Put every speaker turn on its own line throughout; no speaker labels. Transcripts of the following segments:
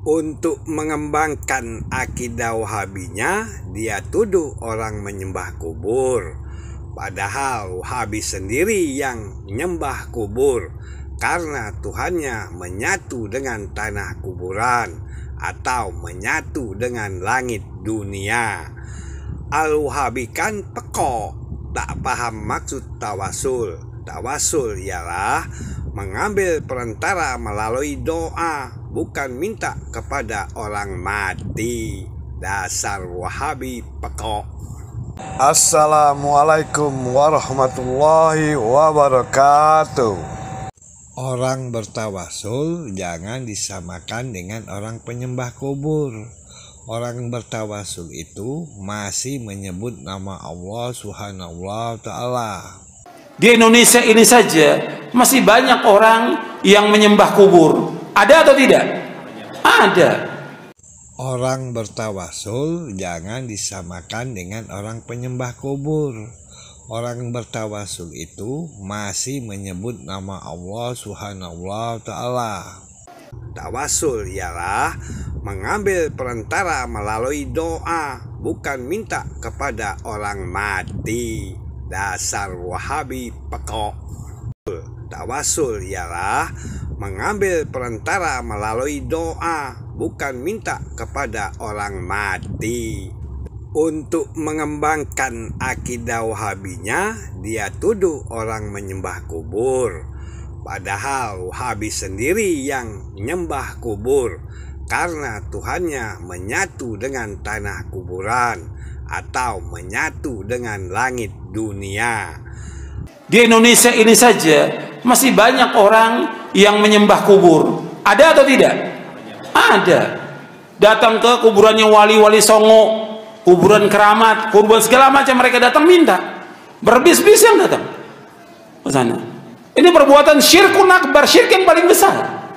Untuk mengembangkan akidah Wahabinya, dia tuduh orang menyembah kubur. Padahal Wahabi sendiri yang menyembah kubur karena Tuhannya menyatu dengan tanah kuburan atau menyatu dengan langit dunia. Al-Wahabi kan pekok, tak paham maksud tawasul. Tawasul ialah mengambil perantara melalui doa, bukan minta kepada orang mati. Dasar Wahabi pekok.
Assalamualaikum warahmatullahi wabarakatuh.
Orang bertawasul jangan disamakan dengan orang penyembah kubur. Orang bertawasul itu masih menyebut nama Allah Subhanahu wa Ta'ala.
Di Indonesia ini saja masih banyak orang yang menyembah kubur. Ada atau tidak? Ada.
Orang bertawasul jangan disamakan dengan orang penyembah kubur. Orang bertawasul itu masih menyebut nama Allah Subhanahu wa Ta'ala. Tawasul ialah mengambil perantara melalui doa, bukan minta kepada orang mati. Dasar Wahabi pekok. Tawasul ialah mengambil perantara melalui doa, bukan minta kepada orang mati. Untuk mengembangkan akidah Wahabinya, dia tuduh orang menyembah kubur. Padahal Wahabi sendiri yang menyembah kubur karena Tuhannya menyatu dengan tanah kuburan atau menyatu dengan langit dunia.
Di Indonesia ini saja masih banyak orang yang menyembah kubur. Ada atau tidak? Ada. Datang ke kuburannya wali-wali Songo, kuburan keramat, kuburan segala macam, mereka datang minta. Berbis-bis yang datang ke sana. Ini perbuatan syirkun akbar, syirik yang paling besar.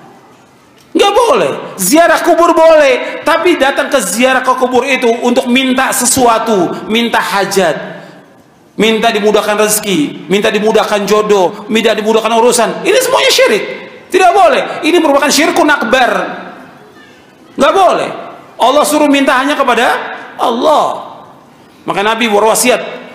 Nggak boleh. Ziarah kubur boleh, tapi datang ke ziarah ke kubur itu untuk minta sesuatu, minta hajat, minta dimudahkan rezeki, minta dimudahkan jodoh, minta dimudahkan urusan. Ini semuanya syirik. Tidak boleh. Ini merupakan syirkun akbar. Nggak boleh. Allah suruh minta hanya kepada Allah. Maka Nabi berwasiat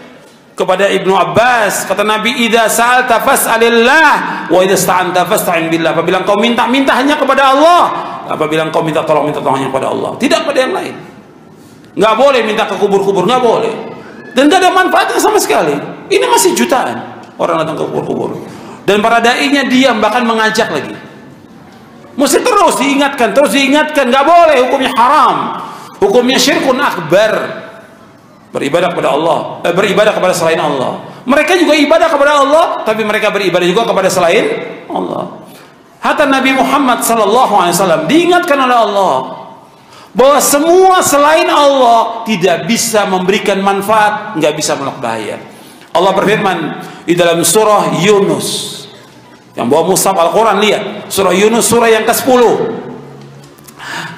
kepada Ibnu Abbas, kata Nabi, idza sa'alta fas'alillah wa idza sta'anta fasta'in billah. Apabila engkau minta hanya kepada Allah, apabila engkau minta tolong hanya kepada Allah, tidak pada yang lain. Nggak boleh minta ke kubur-kubur, nggak boleh, dan nggak ada manfaatnya sama sekali. Ini masih jutaan orang datang ke kubur-kubur, dan para dai-nya diam, bahkan mengajak lagi. Mesti terus diingatkan, nggak boleh, hukumnya haram, hukumnya syirkun akbar. Beribadah kepada Allah, beribadah kepada selain Allah. Mereka juga ibadah kepada Allah, tapi mereka beribadah juga kepada selain Allah. Hatta Nabi Muhammad SAW diingatkan oleh Allah bahwa semua selain Allah tidak bisa memberikan manfaat, nggak bisa menolak bahaya. Allah berfirman di dalam surah Yunus, yang bawa mushaf Al-Quran, lihat surah Yunus, surah yang ke-10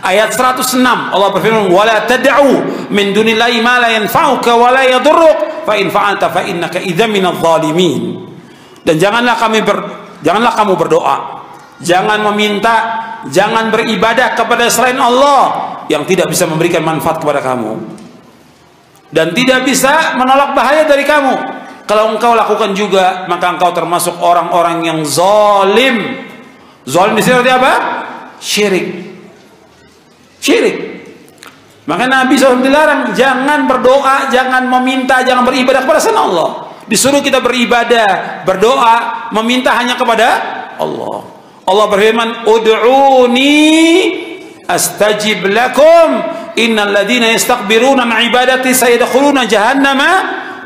ayat 106. Allah berfirman, wala tad'u min dunillahi ma la yanfa'uka wa la yadurruk fa in fa'alta fa innaka idzan minadh dhalimin. Dan janganlah kamu berdoa, jangan meminta, jangan beribadah kepada selain Allah yang tidak bisa memberikan manfaat kepada kamu dan tidak bisa menolak bahaya dari kamu. Kalau engkau lakukan juga, maka engkau termasuk orang-orang yang zalim. Zalim di sini artinya apa? Syirik. Maka Nabi SAW dilarang, jangan berdoa, jangan meminta, jangan beribadah kepada selain Allah. Disuruh kita beribadah, berdoa, meminta hanya kepada Allah. Allah berfirman, ud'uni astajib lakum innal ladzina yastakbiruna an ibadati sayadkhuluna jahannama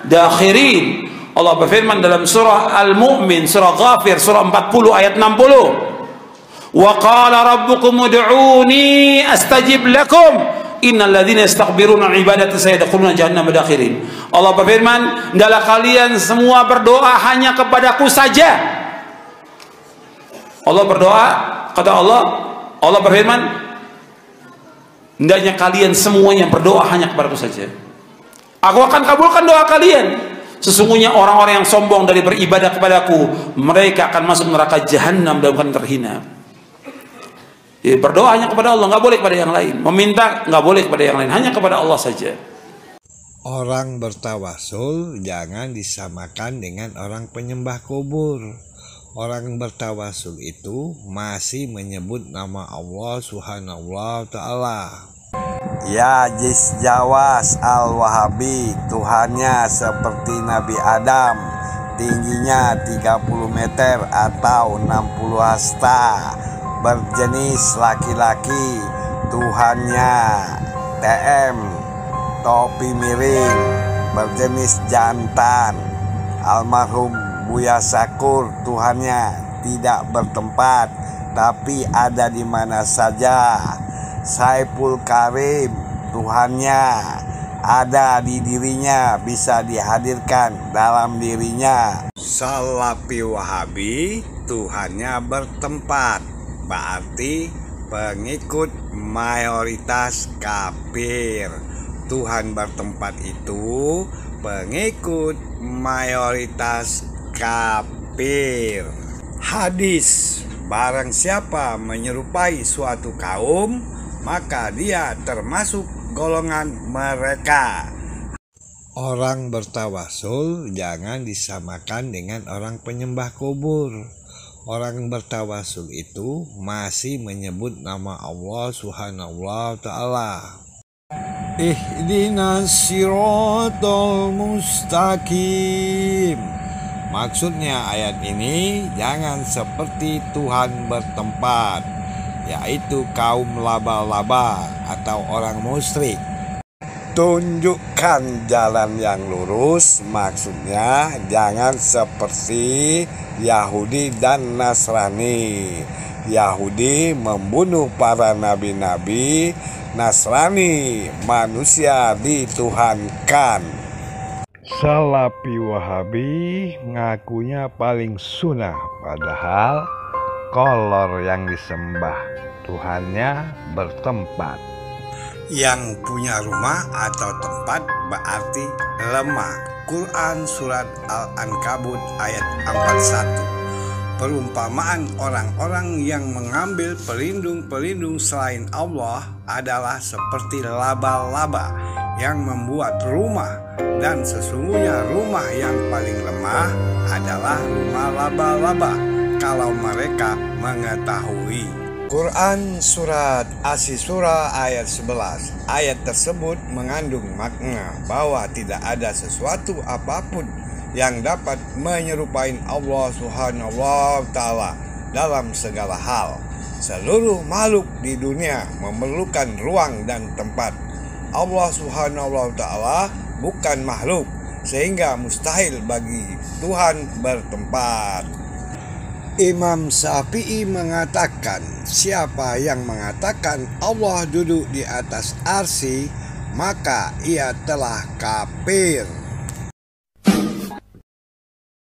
dakhirin. Allah berfirman dalam surah Al-Mu'min, surah Ghafir, surah 40 ayat 60. Wa qala rabbukum ud'uni astajib lakum innal ladzina yastakbiruna 'an ibadati sayadkhuluna jahannama dakhirin. Allah berfirman, hendaklah kalian semua berdoa hanya kepadaku saja. Allah berdoa, kata Allah berfirman, hendaknya kalian semuanya berdoa hanya kepadaku saja. Aku akan kabulkan doa kalian. Sesungguhnya orang-orang yang sombong dari beribadah kepadaku, mereka akan masuk neraka jahanam dalam keadaan terhina. Jadi berdoa hanya kepada Allah, nggak boleh kepada yang lain. Meminta nggak boleh kepada yang lain, hanya kepada Allah saja.
Orang bertawasul jangan disamakan dengan orang penyembah kubur. Orang bertawasul itu masih menyebut nama Allah Subhanahu wa Ta'ala.
Ya Jisjawas Al-Wahabi, Tuhannya seperti Nabi Adam, tingginya 30 meter atau 60 hasta, berjenis laki-laki, Tuhannya TM, topi miring, berjenis jantan. Almarhum Buya Sakur, Tuhannya tidak bertempat tapi ada di mana saja. Saiful Karim, Tuhannya ada di dirinya, bisa dihadirkan dalam dirinya.
Salafi Wahabi, Tuhannya bertempat, berarti pengikut mayoritas kafir. Tuhan bertempat itu pengikut mayoritas kafir. Hadis, barang siapa menyerupai suatu kaum, maka dia termasuk golongan mereka. Orang bertawasul jangan disamakan dengan orang penyembah kubur. Orang bertawasul itu masih menyebut nama Allah Subhanahu wa Ta'ala. Ihdinas siratal mustaqim. Maksudnya ayat ini jangan seperti Tuhan bertempat, yaitu kaum laba-laba atau orang musyrik.
Tunjukkan jalan yang lurus, maksudnya jangan seperti Yahudi dan Nasrani. Yahudi membunuh para nabi-nabi, Nasrani manusia dituhankan.
Salafi Wahabi ngakunya paling sunnah, padahal kolor yang disembah Tuhannya bertempat.
Yang punya rumah atau tempat berarti lemah. Quran Surat Al-Ankabut ayat 41. Perumpamaan orang-orang yang mengambil pelindung-pelindung selain Allah adalah seperti laba-laba yang membuat rumah, dan sesungguhnya rumah yang paling lemah adalah rumah laba-laba kalau mereka mengetahui. Quran Surat Asy-Syura ayat 11. Ayat tersebut mengandung makna bahwa tidak ada sesuatu apapun yang dapat menyerupai Allah Subhanahu wa Ta'ala dalam segala hal. Seluruh makhluk di dunia memerlukan ruang dan tempat. Allah Subhanahu wa Ta'ala bukan makhluk, sehingga mustahil bagi Tuhan bertempat. Imam Syafi'i mengatakan, siapa yang mengatakan Allah duduk di atas arsy, maka ia telah kafir.